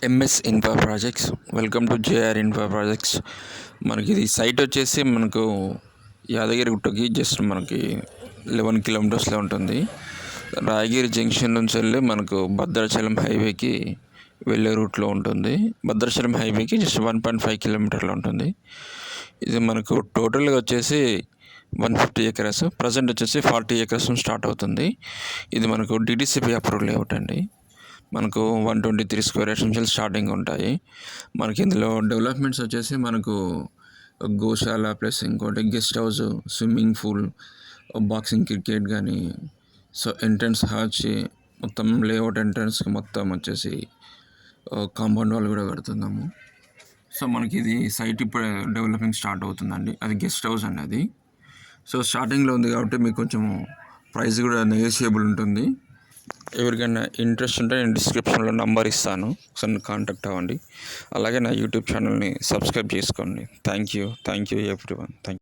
MS infra projects. Welcome to JR infra projects. మనకి ఇది site వచ్చేసి మనకు యాదగిరిగుట్టకి జస్ట్ మనకి 11 కిలోమీటర్స్లో ఉంటుంది. రాయగిరి జంక్షన్ నుంచి వెళ్ళి మనకు భద్రాచలం హైవేకి వెళ్ళే రూట్లో ఉంటుంది. భద్రాచలం హైవేకి జస్ట్ 1.5 కిలోమీటర్లో ఉంటుంది. ఇది మనకు టోటల్గా వచ్చేసి 150 ఎకరాస్. ప్రజెంట్ వచ్చేసి 40 ఎకరాస్ స్టార్ట్ అవుతుంది. ఇది మనకు డిటిసిపి అప్రూవ్ లేఅవుట్ అండి. మనకు 123 స్క్వేర్ యార్డ్స్ నుంచి స్టార్టింగ్ ఉంటాయి. మనకి ఇందులో డెవలప్మెంట్స్ వచ్చేసి మనకు గోశాల ప్లస్ ఇంకోటి guest house, swimming pool, boxing, cricket కానీ, సో ఎంట్రన్స్ హార్చి మొత్తం లేఅవుట్ ఎంట్రన్స్కి మొత్తం వచ్చేసి కాంపౌండ్ వాల్ కూడా కడుతున్నాము. సో మనకి ఇది సైట్ ఇప్పుడు డెవలపింగ్ స్టార్ట్ అవుతుందండి. అది గెస్ట్ హౌస్ అండి అది. సో స్టార్టింగ్లో ఉంది కాబట్టి మీకు కొంచెం ప్రైస్ కూడా నెగోషియబుల్ ఉంటుంది. ఎవరికైనా ఇంట్రెస్ట్ ఉంటే నేను డిస్క్రిప్షన్లో నంబర్ ఇస్తాను, సో కాంటాక్ట్ అవ్వండి. అలాగే నా యూట్యూబ్ ఛానల్ని సబ్స్క్రైబ్ చేసుకోండి. Thank you everyone. Thank you.